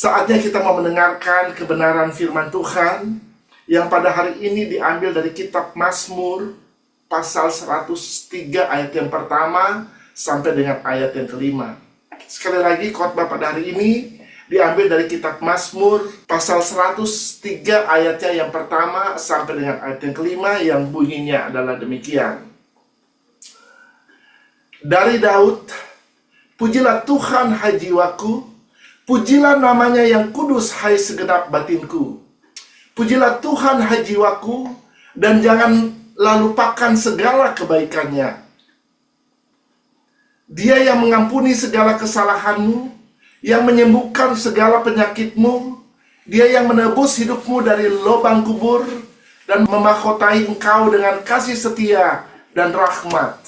Saatnya kita mau mendengarkan kebenaran firman Tuhan yang pada hari ini diambil dari kitab Mazmur pasal 103 ayat yang pertama sampai dengan ayat yang kelima. Sekali lagi, khotbah pada hari ini diambil dari kitab Mazmur pasal 103 ayatnya yang pertama sampai dengan ayat yang kelima, yang bunyinya adalah demikian. Dari Daud, pujilah Tuhan hai jiwaku, pujilah namanya yang kudus hai segenap batinku. Pujilah Tuhan hai jiwaku, dan janganlah lupakan segala kebaikannya. Dia yang mengampuni segala kesalahanmu, yang menyembuhkan segala penyakitmu, dia yang menebus hidupmu dari lubang kubur, dan memahkotai engkau dengan kasih setia dan rahmat.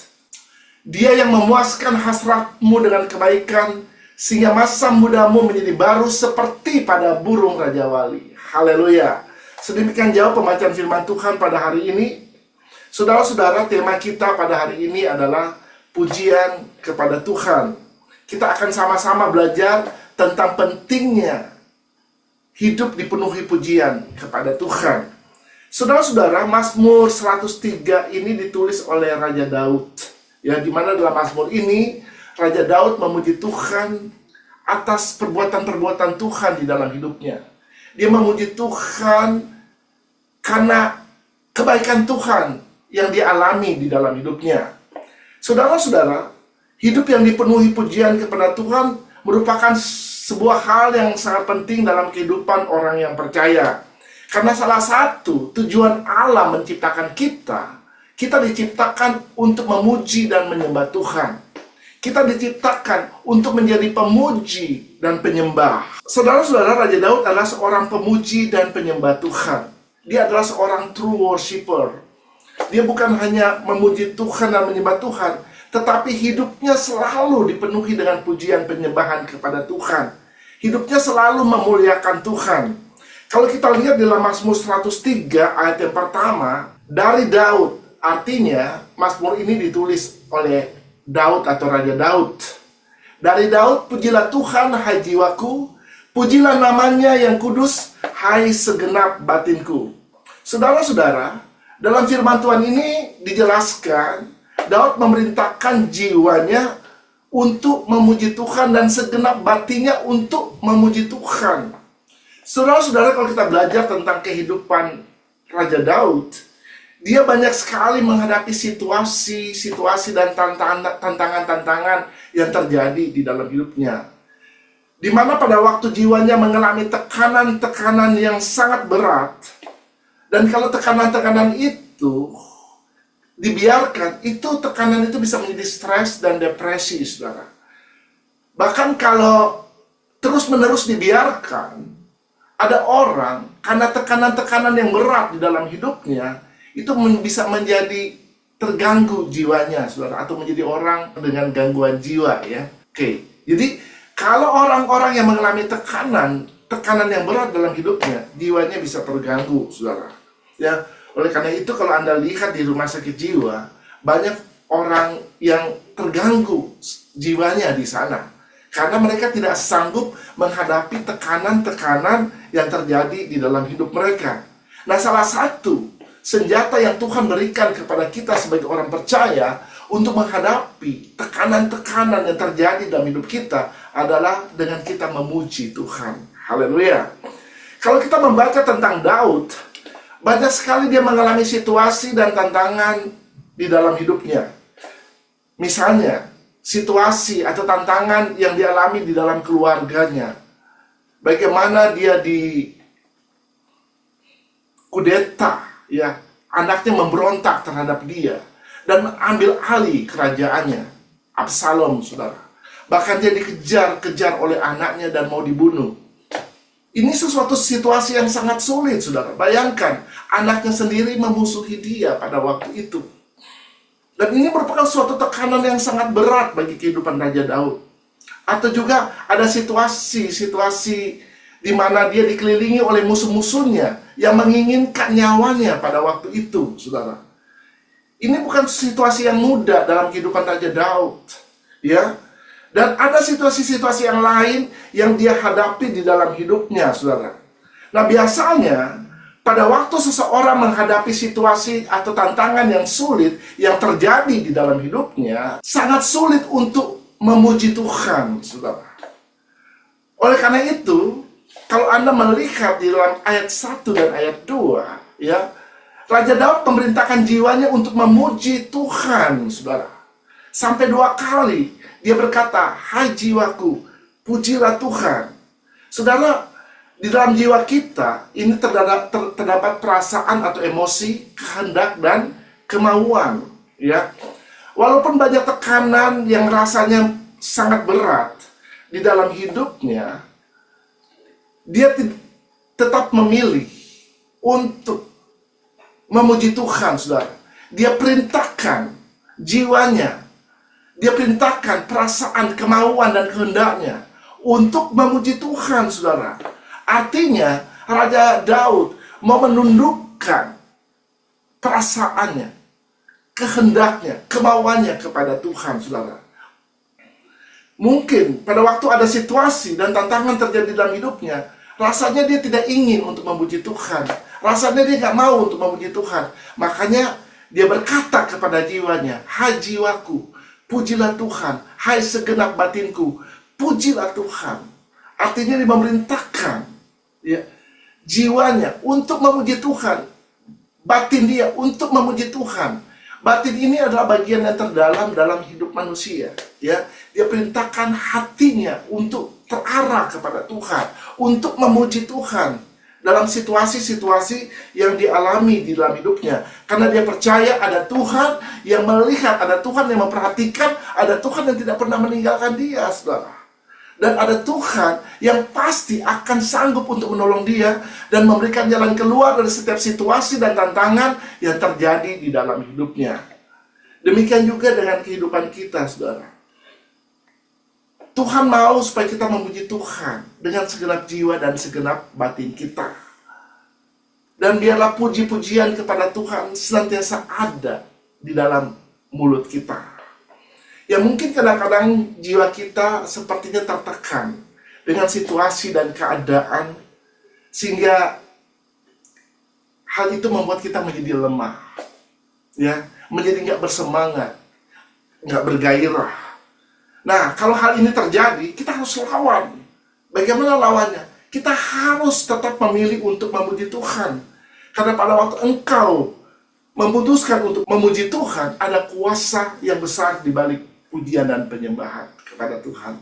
Dia yang memuaskan hasratmu dengan kebaikan, sehingga masa mudamu menjadi baru seperti pada burung Raja Wali. Haleluya. Sedemikian jauh pembacaan firman Tuhan pada hari ini. Saudara-saudara, tema kita pada hari ini adalah pujian kepada Tuhan. Kita akan sama-sama belajar tentang pentingnya hidup dipenuhi pujian kepada Tuhan. Saudara-saudara, Mazmur 103 ini ditulis oleh Raja Daud. Ya, di mana dalam Mazmur ini Raja Daud memuji Tuhan atas perbuatan-perbuatan Tuhan di dalam hidupnya. Dia memuji Tuhan karena kebaikan Tuhan yang dialami di dalam hidupnya. Saudara-saudara, hidup yang dipenuhi pujian kepada Tuhan merupakan sebuah hal yang sangat penting dalam kehidupan orang yang percaya. Karena salah satu tujuan Allah menciptakan kita diciptakan untuk memuji dan menyembah Tuhan. Kita diciptakan untuk menjadi pemuji dan penyembah. Saudara-saudara, Raja Daud adalah seorang pemuji dan penyembah Tuhan. Dia adalah seorang true worshiper. Dia bukan hanya memuji Tuhan dan menyembah Tuhan, tetapi hidupnya selalu dipenuhi dengan pujian penyembahan kepada Tuhan. Hidupnya selalu memuliakan Tuhan. Kalau kita lihat di dalam Mazmur 103 ayat yang pertama, dari Daud, artinya Mazmur ini ditulis oleh Daud atau Raja Daud. Dari Daud, pujilah Tuhan hai jiwaku, pujilah namanya yang kudus hai segenap batinku. Saudara-saudara, dalam firman Tuhan ini dijelaskan Daud memerintahkan jiwanya untuk memuji Tuhan dan segenap batinnya untuk memuji Tuhan. Saudara-saudara, kalau kita belajar tentang kehidupan Raja Daud, dia banyak sekali menghadapi situasi dan tantangan-tantangan yang terjadi di dalam hidupnya. Di mana pada waktu jiwanya mengalami tekanan-tekanan yang sangat berat. Dan kalau tekanan-tekanan itu dibiarkan, tekanan itu bisa menjadi stres dan depresi, saudara. Bahkan kalau terus-menerus dibiarkan, ada orang karena tekanan-tekanan yang berat di dalam hidupnya, itu bisa menjadi terganggu jiwanya, saudara, atau menjadi orang dengan gangguan jiwa, ya. Oke, jadi kalau orang-orang yang mengalami tekanan yang berat dalam hidupnya, jiwanya bisa terganggu, saudara. Ya, oleh karena itu kalau Anda lihat di rumah sakit jiwa, banyak orang yang terganggu jiwanya di sana. Karena mereka tidak sanggup menghadapi tekanan-tekanan yang terjadi di dalam hidup mereka. Nah, salah satu senjata yang Tuhan berikan kepada kita sebagai orang percaya untuk menghadapi tekanan-tekanan yang terjadi dalam hidup kita adalah dengan kita memuji Tuhan. Haleluya. Kalau kita membaca tentang Daud, banyak sekali dia mengalami situasi dan tantangan di dalam hidupnya. Misalnya, situasi atau tantangan yang dialami di dalam keluarganya. Bagaimana dia dikudeta, ya, anaknya memberontak terhadap dia dan ambil alih kerajaannya. Absalom, saudara. Bahkan dia dikejar-kejar oleh anaknya dan mau dibunuh. Ini sesuatu situasi yang sangat sulit, saudara. Bayangkan, anaknya sendiri memusuhi dia pada waktu itu. Dan ini merupakan suatu tekanan yang sangat berat bagi kehidupan Raja Daud. Atau juga ada situasi di mana dia dikelilingi oleh musuh-musuhnya yang menginginkan nyawanya pada waktu itu, saudara. Ini bukan situasi yang mudah dalam kehidupan Raja Daud, ya. Dan ada situasi-situasi yang lain yang dia hadapi di dalam hidupnya, saudara. Nah, biasanya pada waktu seseorang menghadapi situasi atau tantangan yang sulit yang terjadi di dalam hidupnya, sangat sulit untuk memuji Tuhan, saudara. Oleh karena itu, kalau Anda melihat di dalam ayat 1 dan ayat 2, ya, Raja Daud memerintahkan jiwanya untuk memuji Tuhan, saudara. Sampai 2 kali dia berkata, "Hai jiwaku, pujilah Tuhan." Saudara, di dalam jiwa kita ini terdapat perasaan atau emosi, kehendak dan kemauan, ya. Walaupun banyak tekanan yang rasanya sangat berat di dalam hidupnya, dia tetap memilih untuk memuji Tuhan, saudara. Dia perintahkan jiwanya, dia perintahkan perasaan, kemauan dan kehendaknya untuk memuji Tuhan, saudara. Artinya, Raja Daud mau menundukkan perasaannya, kehendaknya, kemauannya kepada Tuhan, saudara. Mungkin pada waktu ada situasi dan tantangan terjadi dalam hidupnya, rasanya dia tidak ingin untuk memuji Tuhan. Rasanya dia nggak mau untuk memuji Tuhan. Makanya dia berkata kepada jiwanya, "Hai jiwaku, pujilah Tuhan. Hai segenap batinku, pujilah Tuhan." Artinya dia memerintahkan, ya, jiwanya untuk memuji Tuhan. Batin dia untuk memuji Tuhan. Batin ini adalah bagian yang terdalam dalam hidup manusia, ya. Dia perintahkan hatinya untuk terarah kepada Tuhan, untuk memuji Tuhan dalam situasi-situasi yang dialami di dalam hidupnya. Karena dia percaya ada Tuhan yang melihat, ada Tuhan yang memperhatikan, ada Tuhan yang tidak pernah meninggalkan dia, saudara. Dan ada Tuhan yang pasti akan sanggup untuk menolong dia dan memberikan jalan keluar dari setiap situasi dan tantangan yang terjadi di dalam hidupnya. Demikian juga dengan kehidupan kita, saudara. Tuhan mau supaya kita memuji Tuhan dengan segenap jiwa dan segenap batin kita. Dan biarlah puji-pujian kepada Tuhan senantiasa ada di dalam mulut kita. Ya, mungkin kadang-kadang jiwa kita sepertinya tertekan dengan situasi dan keadaan, sehingga hal itu membuat kita menjadi lemah, ya, menjadi nggak bersemangat, nggak bergairah. Nah, kalau hal ini terjadi, kita harus lawan. Bagaimana lawannya? Kita harus tetap memilih untuk memuji Tuhan. Karena pada waktu engkau memutuskan untuk memuji Tuhan, ada kuasa yang besar di balik pujian dan penyembahan kepada Tuhan.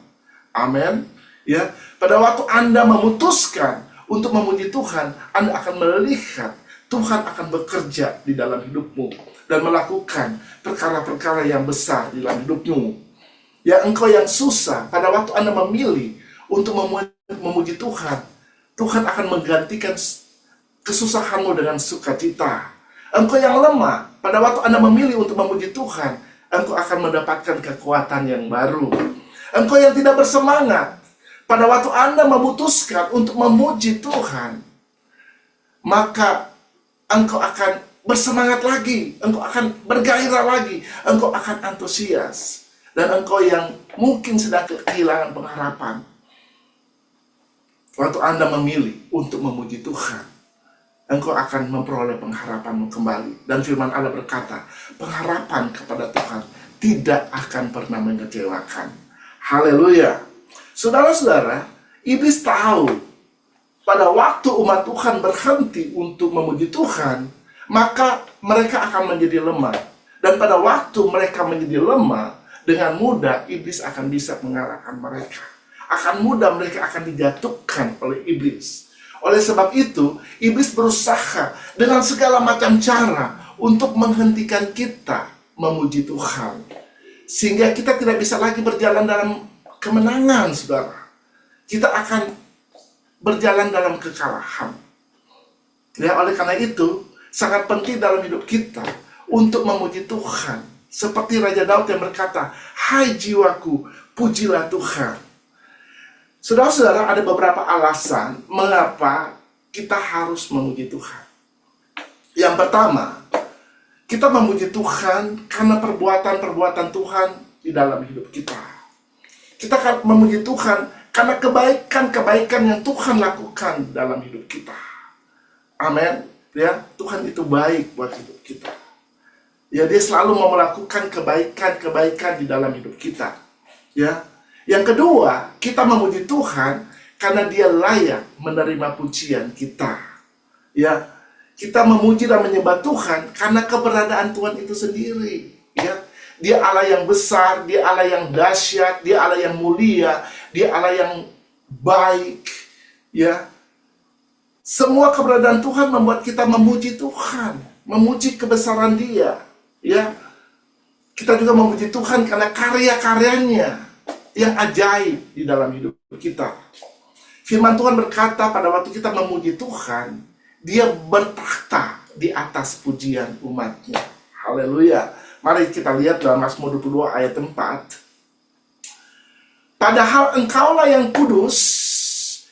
Amin. Ya, pada waktu Anda memutuskan untuk memuji Tuhan, Anda akan melihat Tuhan akan bekerja di dalam hidupmu dan melakukan perkara-perkara yang besar di dalam hidupmu. Ya, engkau yang susah, pada waktu Anda memilih untuk memuji Tuhan, Tuhan akan menggantikan kesusahanmu dengan sukacita. Engkau yang lemah, pada waktu Anda memilih untuk memuji Tuhan, engkau akan mendapatkan kekuatan yang baru. Engkau yang tidak bersemangat, pada waktu Anda memutuskan untuk memuji Tuhan, maka engkau akan bersemangat lagi, engkau akan bergairah lagi, engkau akan antusias. Dan engkau yang mungkin sedang kehilangan pengharapan, waktu Anda memilih untuk memuji Tuhan, engkau akan memperoleh pengharapanmu kembali. Dan firman Allah berkata, pengharapan kepada Tuhan tidak akan pernah mengecewakan. Haleluya. Saudara-saudara, iblis tahu pada waktu umat Tuhan berhenti untuk memuji Tuhan, maka mereka akan menjadi lemah. Dan pada waktu mereka menjadi lemah, dengan mudah iblis akan bisa mengalahkan mereka. Akan mudah mereka akan dijatuhkan oleh iblis. Oleh sebab itu, iblis berusaha dengan segala macam cara untuk menghentikan kita memuji Tuhan. Sehingga kita tidak bisa lagi berjalan dalam kemenangan, saudara. Kita akan berjalan dalam kekalahan. Ya, oleh karena itu, sangat penting dalam hidup kita untuk memuji Tuhan. Seperti Raja Daud yang berkata, "Hai jiwaku, pujilah Tuhan." Saudara-saudara, ada beberapa alasan mengapa kita harus memuji Tuhan. Yang pertama, kita memuji Tuhan karena perbuatan-perbuatan Tuhan di dalam hidup kita. Kita akan memuji Tuhan karena kebaikan-kebaikan yang Tuhan lakukan dalam hidup kita. Amin. Ya, Tuhan itu baik buat hidup kita. Ya, dia selalu mau melakukan kebaikan-kebaikan di dalam hidup kita. Ya. Yang kedua, kita memuji Tuhan karena dia layak menerima pujian kita. Ya. Kita memuji dan menyembah Tuhan karena keberadaan Tuhan itu sendiri. Ya. Dia Allah yang besar, dia Allah yang dahsyat, dia Allah yang mulia, dia Allah yang baik. Ya. Semua keberadaan Tuhan membuat kita memuji Tuhan, memuji kebesaran Dia. Ya, kita juga memuji Tuhan karena karya-karyanya yang ajaib di dalam hidup kita. Firman Tuhan berkata pada waktu kita memuji Tuhan, Dia bertakhta di atas pujian umatnya. Haleluya. Mari kita lihat dalam Mazmur 22 ayat 4. Padahal engkaulah yang kudus,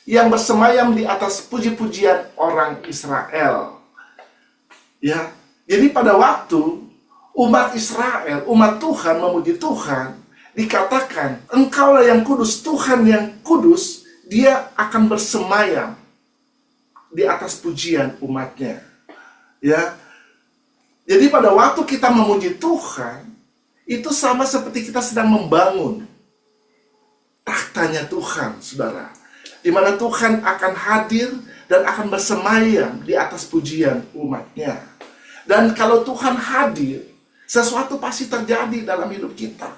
yang bersemayam di atas puji-pujian orang Israel. Ya, jadi pada waktu umat Israel, umat Tuhan memuji Tuhan, dikatakan, engkaulah yang kudus, Tuhan yang kudus, dia akan bersemayam di atas pujian umatnya. Ya. Jadi pada waktu kita memuji Tuhan, itu sama seperti kita sedang membangun tahtanya Tuhan, saudara. Di mana Tuhan akan hadir dan akan bersemayam di atas pujian umatnya. Dan kalau Tuhan hadir, sesuatu pasti terjadi dalam hidup kita.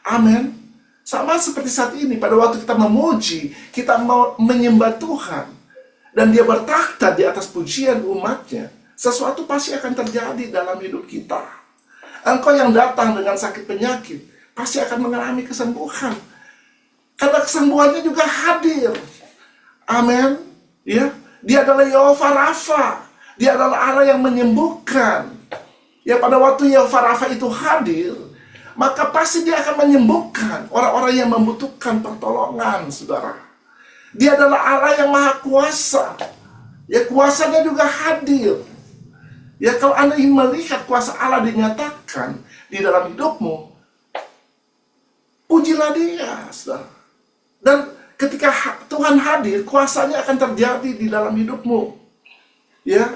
Amin. Sama seperti saat ini, pada waktu kita memuji, kita mau menyembah Tuhan, dan dia bertakhta di atas pujian umatnya, sesuatu pasti akan terjadi dalam hidup kita. Engkau yang datang dengan sakit penyakit, pasti akan mengalami kesembuhan. Karena kesembuhannya juga hadir. Amin. Ya, dia adalah Yehova Rafa. Dia adalah Allah yang menyembuhkan. Ya, pada waktu Yehova Rafa itu hadir, maka pasti dia akan menyembuhkan orang-orang yang membutuhkan pertolongan, saudara. Dia adalah Allah yang maha kuasa. Ya, kuasanya juga hadir. Ya, kalau Anda ingin melihat kuasa Allah dinyatakan di dalam hidupmu, pujilah dia, saudara. Dan ketika Tuhan hadir, kuasanya akan terjadi di dalam hidupmu. Ya.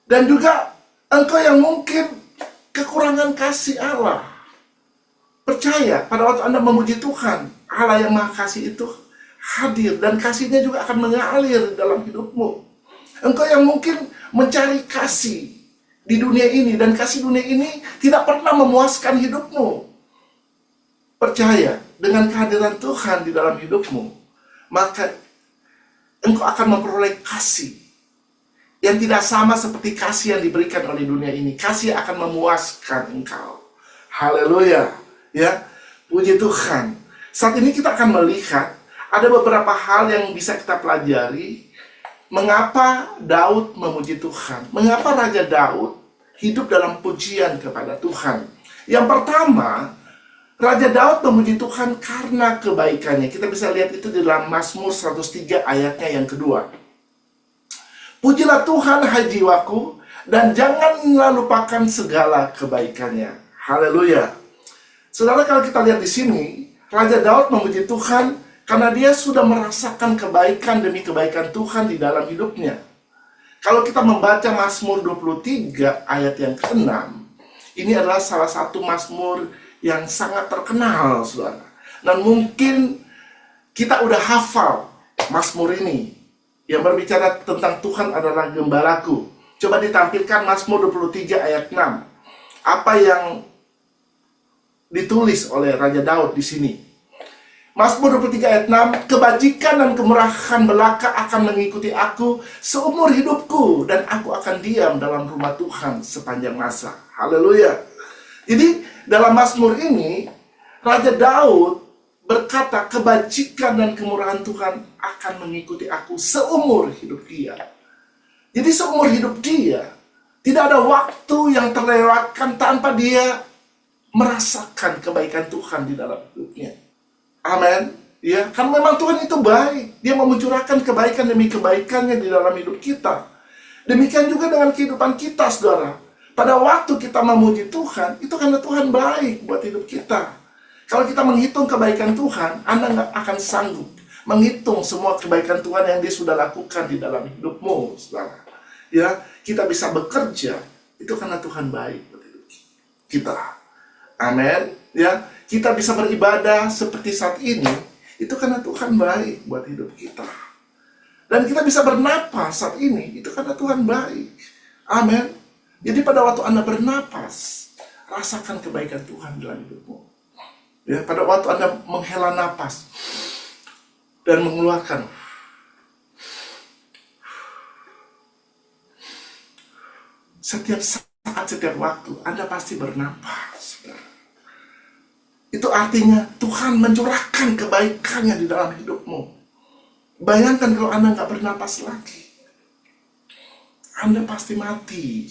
Dan juga engkau yang mungkin kekurangan kasih Allah, percaya pada waktu Anda memuji Tuhan, Allah yang maha kasih itu hadir, dan kasihnya juga akan mengalir dalam hidupmu. Engkau yang mungkin mencari kasih di dunia ini, dan kasih dunia ini tidak pernah memuaskan hidupmu. Percaya, dengan kehadiran Tuhan di dalam hidupmu, maka engkau akan memperoleh kasih yang tidak sama seperti kasih yang diberikan oleh dunia ini. Kasih akan memuaskan engkau. Haleluya. Ya, puji Tuhan. Saat ini kita akan melihat ada beberapa hal yang bisa kita pelajari. Mengapa Daud memuji Tuhan? Mengapa Raja Daud hidup dalam pujian kepada Tuhan? Yang pertama, Raja Daud memuji Tuhan karena kebaikannya. Kita bisa lihat itu di dalam Mazmur 103 ayatnya yang kedua. Pujilah Tuhan, hai jiwaku, dan janganlah lupakan segala kebaikannya. Haleluya. Saudara, kalau kita lihat di sini, Raja Daud memuji Tuhan karena dia sudah merasakan kebaikan demi kebaikan Tuhan di dalam hidupnya. Kalau kita membaca Mazmur 23 ayat yang ke-6, ini adalah salah satu Mazmur yang sangat terkenal, saudara. Dan mungkin kita udah hafal Mazmur ini, yang berbicara tentang Tuhan adalah gembalaku. Coba ditampilkan Mazmur 23 ayat 6. Apa yang ditulis oleh Raja Daud di sini? Mazmur 23 ayat 6, kebajikan dan kemurahan belaka akan mengikuti aku seumur hidupku, dan aku akan diam dalam rumah Tuhan sepanjang masa. Haleluya. Jadi dalam Mazmur ini, Raja Daud berkata kebajikan dan kemurahan Tuhan akan mengikuti aku seumur hidup dia. Jadi seumur hidup dia, tidak ada waktu yang terlewatkan tanpa dia merasakan kebaikan Tuhan di dalam hidupnya. Amin. Ya, kan memang Tuhan itu baik. Dia mau mencurahkan kebaikan demi kebaikannya di dalam hidup kita. Demikian juga dengan kehidupan kita, saudara. Pada waktu kita memuji Tuhan, itu karena Tuhan baik buat hidup kita. Kalau kita menghitung kebaikan Tuhan, Anda nggak akan sanggup menghitung semua kebaikan Tuhan yang Dia sudah lakukan di dalam hidupmu, saudara. Ya, kita bisa bekerja itu karena Tuhan baik buat hidup kita. Amin. Ya, kita bisa beribadah seperti saat ini itu karena Tuhan baik buat hidup kita. Dan kita bisa bernapas saat ini itu karena Tuhan baik. Amin. Jadi pada waktu Anda bernapas, rasakan kebaikan Tuhan dalam hidupmu. Ya, pada waktu Anda menghela napas dan mengeluarkan, setiap saat, setiap waktu Anda pasti bernapas. Itu artinya Tuhan mencurahkan kebaikannya di dalam hidupmu. Bayangkan kalau Anda nggak bernapas lagi, Anda pasti mati.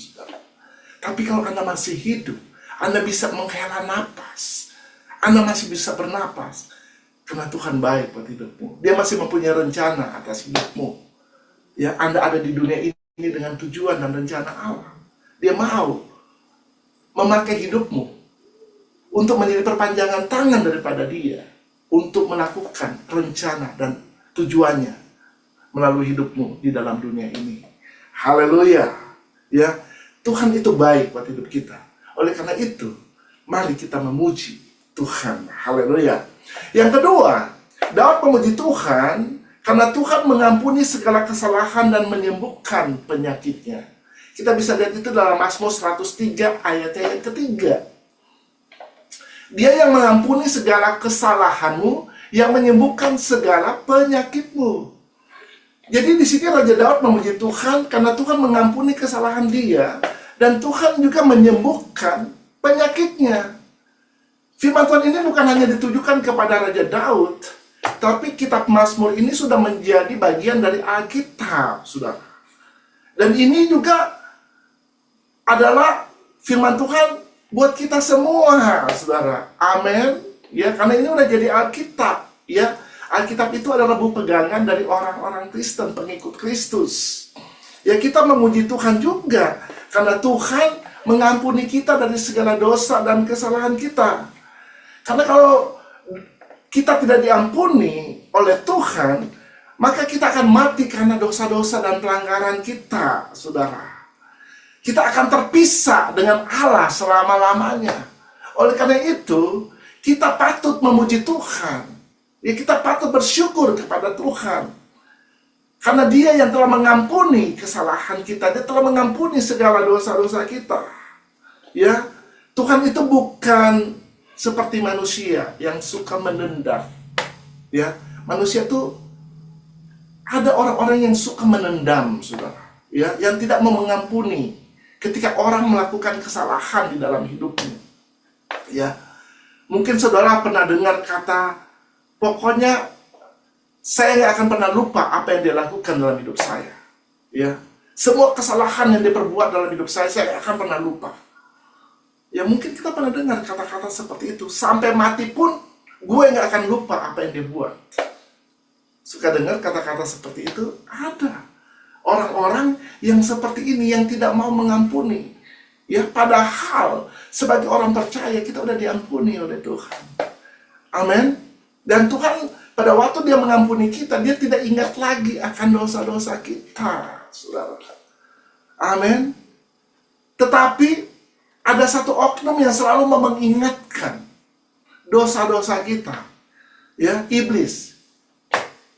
Tapi kalau Anda masih hidup, Anda bisa menghela napas, Anda masih bisa bernapas, karena Tuhan baik buat hidupmu. Dia masih mempunyai rencana atas hidupmu. Ya, Anda ada di dunia ini dengan tujuan dan rencana Allah. Dia mau memakai hidupmu untuk menjadi perpanjangan tangan daripada Dia, untuk melakukan rencana dan tujuannya melalui hidupmu di dalam dunia ini. Haleluya. Ya, Tuhan itu baik buat hidup kita. Oleh karena itu, mari kita memuji Tuhan. Haleluya. Yang kedua, Daud memuji Tuhan karena Tuhan mengampuni segala kesalahan dan menyembuhkan penyakitnya. Kita bisa lihat itu dalam Mazmur 103 ayatnya yang ketiga. Dia yang mengampuni segala kesalahanmu, yang menyembuhkan segala penyakitmu. Jadi di sini Raja Daud memuji Tuhan karena Tuhan mengampuni kesalahan dia, dan Tuhan juga menyembuhkan penyakitnya. Firman Tuhan ini bukan hanya ditujukan kepada Raja Daud, tapi kitab Mazmur ini sudah menjadi bagian dari Alkitab, saudara. Dan ini juga adalah firman Tuhan buat kita semua, saudara. Amin. Ya, karena ini udah jadi Alkitab. Ya, Alkitab itu adalah buku pegangan dari orang-orang Kristen, pengikut Kristus. Ya, kita memuji Tuhan juga karena Tuhan mengampuni kita dari segala dosa dan kesalahan kita. Karena kalau kita tidak diampuni oleh Tuhan, maka kita akan mati karena dosa-dosa dan pelanggaran kita, saudara. Kita akan terpisah dengan Allah selama-lamanya. Oleh karena itu, kita patut memuji Tuhan. Ya, kita patut bersyukur kepada Tuhan. Karena Dia yang telah mengampuni kesalahan kita, Dia telah mengampuni segala dosa-dosa kita. Ya, Tuhan itu bukan seperti manusia yang suka menendang. Ya, manusia itu ada orang-orang yang suka menendam, saudara. Ya, yang tidak mau mengampuni ketika orang melakukan kesalahan di dalam hidupnya. Ya, mungkin saudara pernah dengar kata, pokoknya saya nggak akan pernah lupa apa yang dia lakukan dalam hidup saya. Ya, semua kesalahan yang dia perbuat dalam hidup saya nggak akan pernah lupa. Ya, mungkin kita pernah dengar kata-kata seperti itu. Sampai mati pun gue nggak akan lupa apa yang dia buat. Suka dengar kata-kata seperti itu? Ada orang-orang yang seperti ini, yang tidak mau mengampuni. Ya, padahal sebagai orang percaya kita udah diampuni oleh Tuhan. Amin. Dan Tuhan pada waktu Dia mengampuni kita, Dia tidak ingat lagi akan dosa-dosa kita, saudara. Amin. Tetapi ada satu oknum yang selalu mengingatkan dosa-dosa kita. Ya, iblis.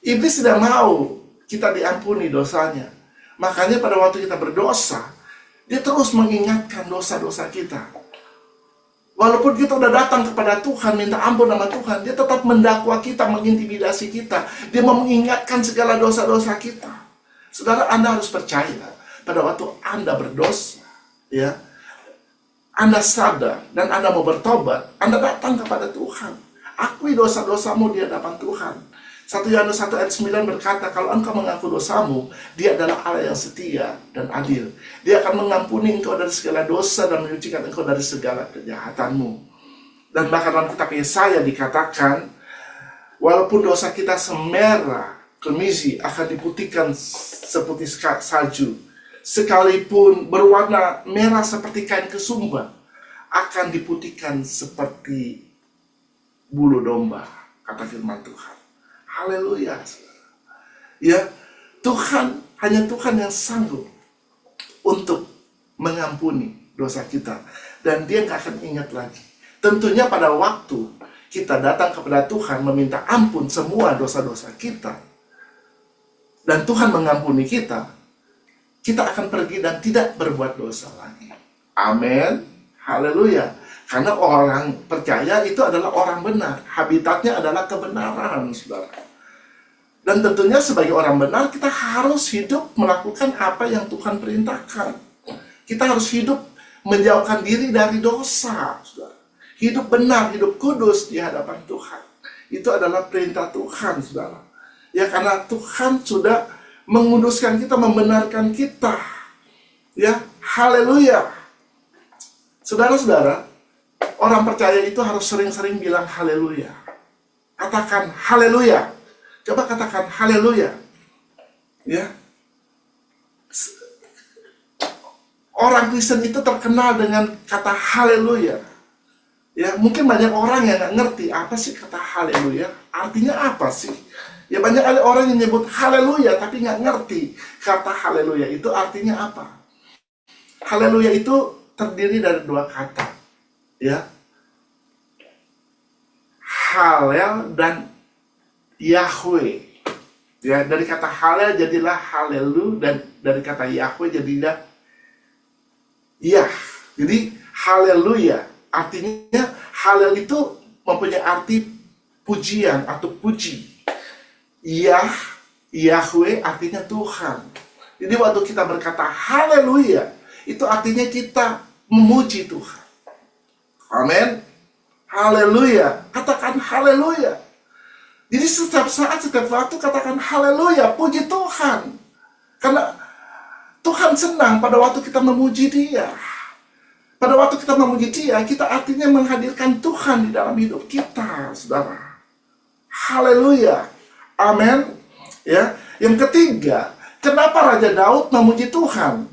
Iblis tidak mau kita diampuni dosanya. Makanya pada waktu kita berdosa, dia terus mengingatkan dosa-dosa kita. Walaupun kita udah datang kepada Tuhan, minta ampun sama Tuhan, dia tetap mendakwa kita, mengintimidasi kita. Dia mau mengingatkan segala dosa-dosa kita. Saudara, Anda harus percaya, pada waktu Anda berdosa, ya, Anda sadar dan Anda mau bertobat, Anda datang kepada Tuhan. Akui dosa-dosamu di hadapan Tuhan. 1 Yohanes 1 ayat 9 berkata, kalau engkau mengaku dosamu, Dia adalah Allah yang setia dan adil. Dia akan mengampuni engkau dari segala dosa dan menyucikan engkau dari segala kejahatanmu. Dan bahkan dalam kitab Yesaya dikatakan, walaupun dosa kita semerah kemisi akan diputihkan seputih salju. Sekalipun berwarna merah seperti kain kesumba, akan diputihkan seperti bulu domba, kata firman Tuhan. Haleluya. Ya, Tuhan, hanya Tuhan yang sanggup untuk mengampuni dosa kita. Dan dia gak akan ingat lagi. Tentunya pada waktu kita datang kepada Tuhan meminta ampun semua dosa-dosa kita, dan Tuhan mengampuni kita, kita akan pergi dan tidak berbuat dosa lagi. Amin. Haleluya. Karena orang percaya itu adalah orang benar. Habitatnya adalah kebenaran, saudara. Dan tentunya sebagai orang benar, kita harus hidup melakukan apa yang Tuhan perintahkan. Kita harus hidup menjauhkan diri dari dosa, saudara. Hidup benar, hidup kudus di hadapan Tuhan. Itu adalah perintah Tuhan, saudara. Ya, karena Tuhan sudah menguduskan kita, membenarkan kita. Ya, haleluya. Saudara-saudara, orang percaya itu harus sering-sering bilang haleluya. Katakan haleluya. Coba katakan haleluya. Ya. Orang Kristen itu terkenal dengan kata haleluya. Ya, mungkin banyak orang yang nggak ngerti apa sih kata haleluya. Artinya apa sih? Ya, banyak orang yang nyebut haleluya tapi nggak ngerti kata haleluya itu artinya apa. Haleluya itu terdiri dari dua kata. Ya. Halel dan Yahweh. Ya, dari kata halel jadilah halelu, dan dari kata Yahweh jadilah Yah. Jadi haleluya artinya, halel itu mempunyai arti pujian atau puji. Yahweh artinya Tuhan. Jadi waktu kita berkata haleluya, itu artinya kita memuji Tuhan. Amin. Haleluya. Katakan haleluya. Jadi setiap saat, setiap waktu katakan haleluya, puji Tuhan. Karena Tuhan senang pada waktu kita memuji Dia. Pada waktu kita memuji Dia, kita artinya menghadirkan Tuhan di dalam hidup kita, saudara. Haleluya. Amin. Ya. Yang ketiga, kenapa Raja Daud memuji Tuhan?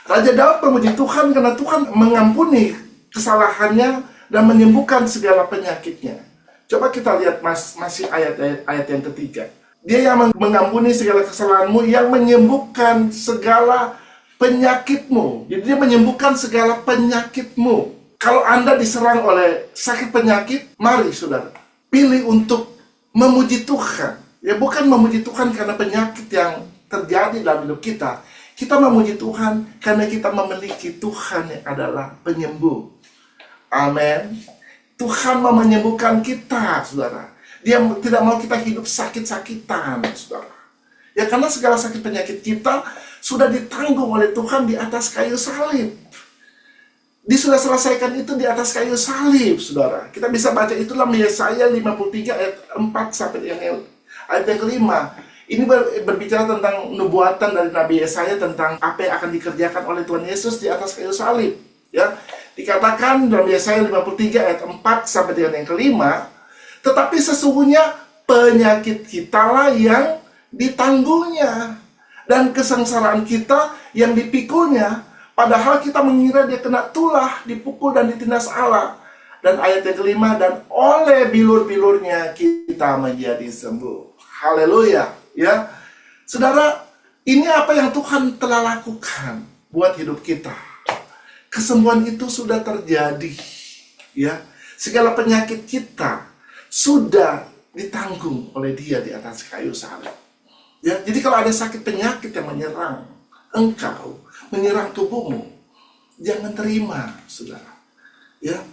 Raja Daud memuji Tuhan karena Tuhan mengampuni kesalahannya dan menyembuhkan segala penyakitnya. Coba kita lihat masih ayat yang ketiga. Dia yang mengampuni segala kesalahanmu, yang menyembuhkan segala penyakitmu. Jadi dia menyembuhkan segala penyakitmu. Kalau Anda diserang oleh sakit penyakit, mari saudara, pilih untuk memuji Tuhan. Ya, bukan memuji Tuhan karena penyakit yang terjadi dalam hidup kita. Kita memuji Tuhan karena kita memiliki Tuhan yang adalah penyembuh. Amin. Tuhan mau menyembuhkan kita, saudara. Dia tidak mau kita hidup sakit-sakitan, saudara. Ya, karena segala sakit penyakit kita sudah ditanggung oleh Tuhan di atas kayu salib. Dia sudah selesaikan itu di atas kayu salib, saudara. Kita bisa baca itu dalam Yesaya 53 ayat 4 sampai yang ayat yang kelima. Ini berbicara tentang nubuatan dari Nabi Yesaya tentang apa yang akan dikerjakan oleh Tuhan Yesus di atas kayu salib. Ya, dikatakan dalam Yesaya 53 ayat 4 sampai dengan yang kelima, tetapi sesungguhnya penyakit kitalah yang ditanggungnya, dan kesengsaraan kita yang dipikulnya, padahal kita mengira dia kena tulah, dipukul dan ditindas Allah. Dan ayat yang kelima, dan oleh bilur-bilurnya kita menjadi sembuh. Haleluya. Ya, saudara, ini apa yang Tuhan telah lakukan buat hidup kita. Kesembuhan itu sudah terjadi. Ya, segala penyakit kita sudah ditanggung oleh Dia di atas kayu salib. Ya, jadi kalau ada sakit penyakit yang menyerang engkau, menyerang tubuhmu, jangan terima, saudara. Ya,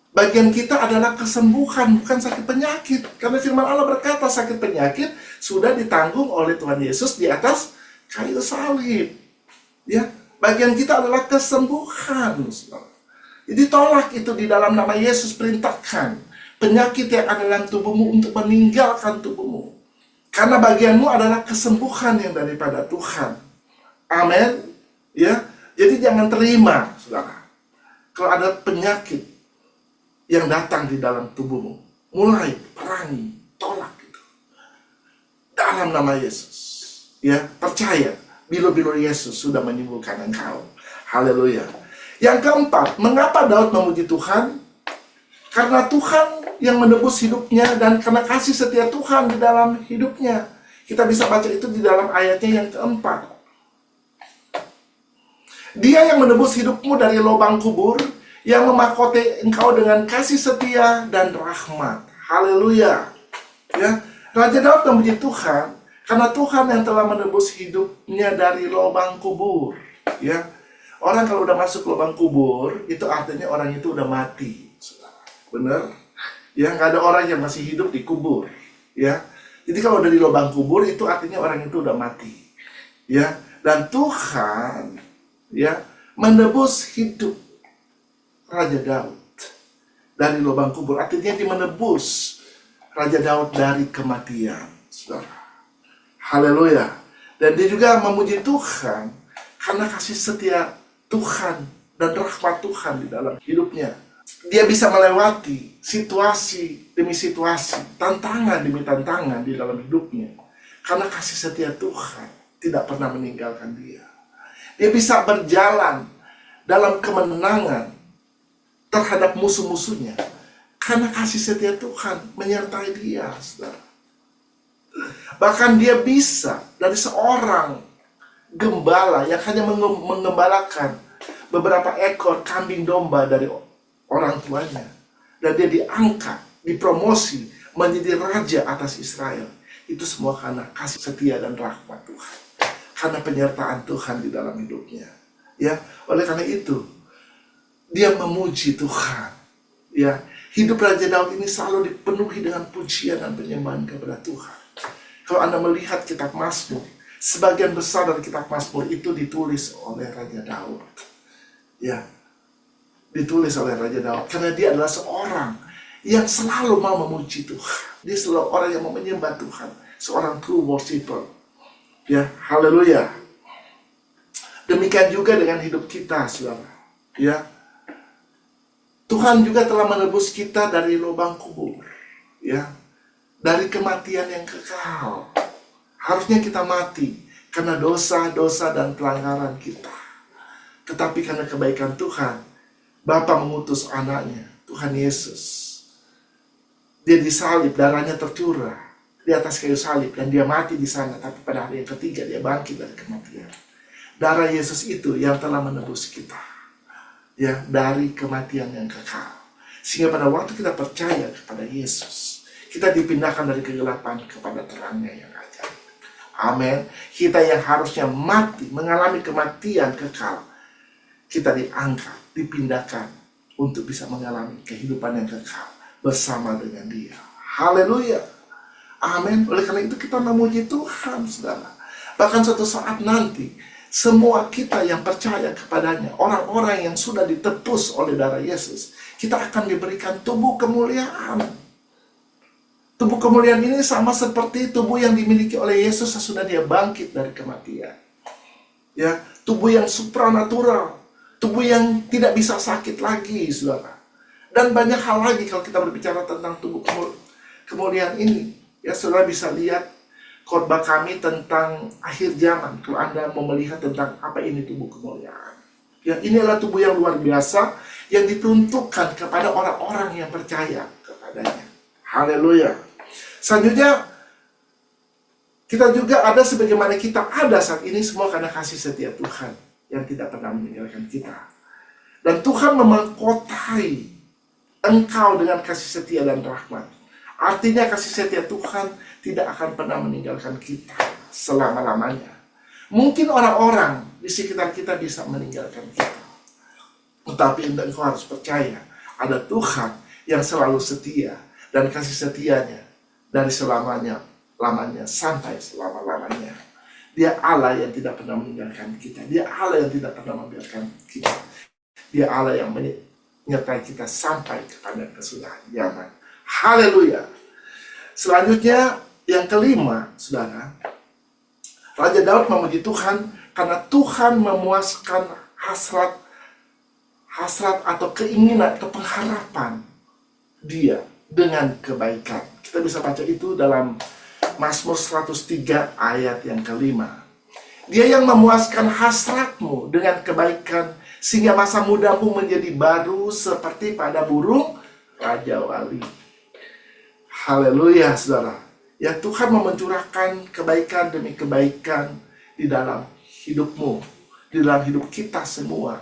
bagian kita adalah kesembuhan, bukan sakit penyakit. Karena firman Allah berkata sakit penyakit sudah ditanggung oleh Tuhan Yesus di atas kayu salib. Ya, bagian kita adalah kesembuhan, saudara. Jadi tolak itu di dalam nama Yesus, perintahkan penyakit yang ada dalam tubuhmu untuk meninggalkan tubuhmu. Karena bagianmu adalah kesembuhan yang daripada Tuhan. Amin. Ya, jadi jangan terima, saudara, kalau ada penyakit yang datang di dalam tubuhmu. Mulai perangi, tolak itu dalam nama Yesus. Ya, percaya bilur-bilur Yesus sudah menyembuhkan engkau. Haleluya. Yang keempat, mengapa Daud memuji Tuhan? Karena Tuhan yang menebus hidupnya dan karena kasih setia Tuhan di dalam hidupnya. Kita bisa baca itu di dalam ayatnya yang keempat. Dia yang menebus hidupmu dari lubang kubur, yang memahkoti engkau dengan kasih setia dan rahmat. Haleluya. Ya, Raja Daud memuji Tuhan karena Tuhan yang telah menebus hidupnya dari lubang kubur. Ya, orang kalau udah masuk lubang kubur, itu artinya orang itu udah mati. Benar? Ya, nggak ada orang yang masih hidup di kubur. Ya, jadi kalau udah di lubang kubur, itu artinya orang itu udah mati. Ya, dan Tuhan ya menebus hidup Raja Daud dari lubang kubur. Artinya dia menebus Raja Daud dari kematian, saudara. Haleluya. Dan dia juga memuji Tuhan karena kasih setia Tuhan dan rahmat Tuhan di dalam hidupnya. Dia bisa melewati situasi demi situasi, tantangan demi tantangan di dalam hidupnya. Karena kasih setia Tuhan tidak pernah meninggalkan dia. Dia bisa berjalan dalam kemenangan terhadap musuh-musuhnya karena kasih setia Tuhan menyertai dia, saudara. Bahkan dia bisa dari seorang gembala yang hanya mengembalakan beberapa ekor kambing domba dari orang tuanya, dan dia diangkat, dipromosi menjadi raja atas Israel. Itu semua karena kasih setia dan rahmat Tuhan, karena penyertaan Tuhan di dalam hidupnya. Ya, oleh karena itu dia memuji Tuhan. Ya, hidup Raja Daud ini selalu dipenuhi dengan pujian dan penyembahan kepada Tuhan. Kalau Anda melihat kitab Mazmur, sebagian besar dari kitab Mazmur itu ditulis oleh Raja Daud. Ya, ditulis oleh Raja Daud karena dia adalah seorang yang selalu mau memuji Tuhan. Dia selalu orang yang mau menyembah Tuhan, seorang true worshiper. Ya, haleluya. Demikian juga dengan hidup kita, saudara. Ya, Tuhan juga telah menebus kita dari lubang kubur, ya, dari kematian yang kekal. Harusnya kita mati karena dosa-dosa dan pelanggaran kita. Tetapi karena kebaikan Tuhan, Bapa mengutus anaknya, Tuhan Yesus. Dia disalib, darahnya tercurah di atas kayu salib, dan dia mati di sana. Tapi pada hari yang ketiga dia bangkit dari kematian. Darah Yesus itu yang telah menebus kita, ya, dari kematian yang kekal. Sehingga pada waktu kita percaya kepada Yesus, kita dipindahkan dari kegelapan kepada terangnya yang ajaib. Amin. Kita yang harusnya mati, mengalami kematian kekal, kita diangkat, dipindahkan untuk bisa mengalami kehidupan yang kekal bersama dengan Dia. Haleluya. Amin. Oleh karena itu kita memuji Tuhan, saudara. Bahkan suatu saat nanti, semua kita yang percaya kepadanya, orang-orang yang sudah ditebus oleh darah Yesus, kita akan diberikan tubuh kemuliaan. Tubuh kemuliaan ini sama seperti tubuh yang dimiliki oleh Yesus sesudah dia bangkit dari kematian. Ya, tubuh yang supranatural, tubuh yang tidak bisa sakit lagi, saudara. Dan banyak hal lagi kalau kita berbicara tentang tubuh kemuliaan ini. Ya, saudara bisa lihat khotbah kami tentang akhir zaman. Kalau Anda mau melihat tentang apa ini tubuh kemuliaan. Ya, ini adalah tubuh yang luar biasa yang diperuntukkan kepada orang-orang yang percaya kepadanya. Haleluya. Selanjutnya, kita juga ada sebagaimana kita ada saat ini semua karena kasih setia Tuhan yang tidak pernah meninggalkan kita. Dan Tuhan memahkotai engkau dengan kasih setia dan rahmat. Artinya kasih setia Tuhan tidak akan pernah meninggalkan kita selama-lamanya. Mungkin orang-orang di sekitar kita bisa meninggalkan kita, tetapi engkau harus percaya ada Tuhan yang selalu setia, dan kasih setianya dari selamanya sampai selama-lamanya. Dia Allah yang tidak pernah meninggalkan kita. Dia Allah yang tidak pernah membiarkan kita. Dia Allah yang menyertai kita sampai kepada kesudahan zaman. Haleluya. Selanjutnya, yang kelima, saudara, Raja Daud memuji Tuhan karena Tuhan memuaskan hasrat atau keinginan atau pengharapan dia dengan kebaikan. Kita bisa baca itu dalam Mazmur 103 ayat yang kelima. Dia yang memuaskan hasratmu dengan kebaikan, sehingga masa mudamu menjadi baru seperti pada burung Raja Wali. Haleluya, saudara. Ya, Tuhan mau mencurahkan kebaikan demi kebaikan di dalam hidupmu, di dalam hidup kita semua.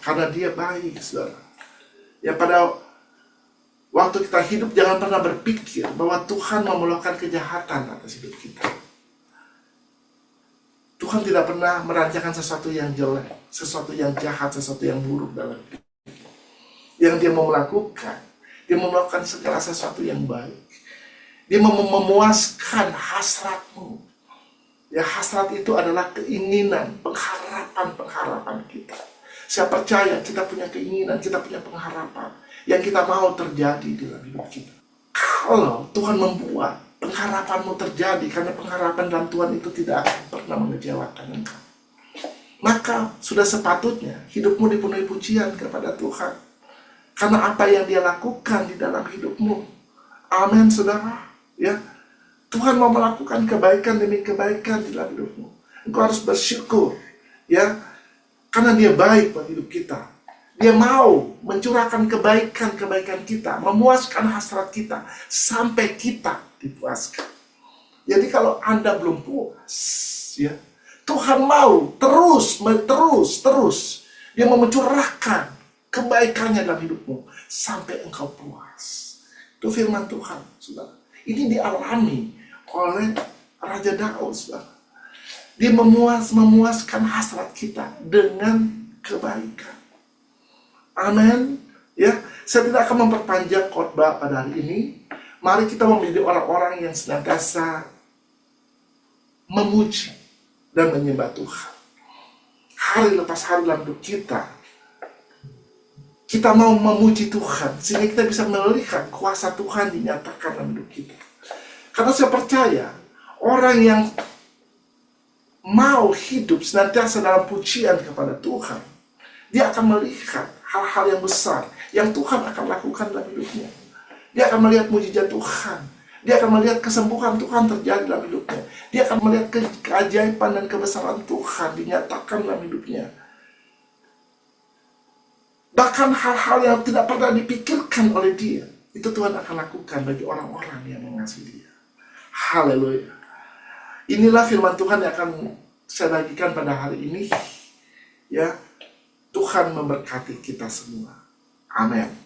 Karena dia baik, saudara. Ya, pada waktu kita hidup jangan pernah berpikir bahwa Tuhan mau melakukan kejahatan atas hidup kita. Tuhan tidak pernah merancangkan sesuatu yang jelek, sesuatu yang jahat, sesuatu yang buruk dalam hidup. Yang dia mau melakukan, dia mau melakukan segala sesuatu yang baik. Dia mau memuaskan hasratmu. Ya, hasrat itu adalah keinginan, pengharapan kita. Saya percaya kita punya keinginan, kita punya pengharapan yang kita mau terjadi dalam hidup kita. Kalau Tuhan membuat pengharapanmu terjadi, karena pengharapan dalam Tuhan itu tidak akan pernah mengecewakan engkau, maka sudah sepatutnya hidupmu dipenuhi pujian kepada Tuhan. Karena apa yang dia lakukan di dalam hidupmu. Amin, saudara. Ya, Tuhan mau melakukan kebaikan demi kebaikan di dalam hidupmu. Engkau harus bersyukur, ya, karena dia baik buat hidup kita. Dia mau mencurahkan kebaikan kita, memuaskan hasrat kita sampai kita dipuaskan. Jadi kalau Anda belum puas, ya, Tuhan mau terus. Dia mau mencurahkan kebaikannya dalam hidupmu sampai engkau puas. Itu firman Tuhan, saudara. Ini dialami oleh Raja Daud, saudara. Dia memuaskan hasrat kita dengan kebaikan. Amin. Ya, saya tidak akan memperpanjang khotbah pada hari ini. Mari kita menjadi orang-orang yang senantiasa memuji dan menyembah Tuhan. Hari lepas hari dalam hidup kita mau memuji Tuhan, sehingga kita bisa melihat kuasa Tuhan dinyatakan dalam hidup kita. Karena saya percaya, orang yang mau hidup senantiasa dalam pujian kepada Tuhan, dia akan melihat hal-hal yang besar yang Tuhan akan lakukan dalam hidupnya. Dia akan melihat mujizat Tuhan. Dia akan melihat kesembuhan Tuhan terjadi dalam hidupnya. Dia akan melihat keajaiban dan kebesaran Tuhan dinyatakan dalam hidupnya. Bahkan hal-hal yang tidak pernah dipikirkan oleh dia, itu Tuhan akan lakukan bagi orang-orang yang mengasihi dia. Haleluya. Inilah firman Tuhan yang akan saya bagikan pada hari ini. Ya, Tuhan memberkati kita semua. Amin.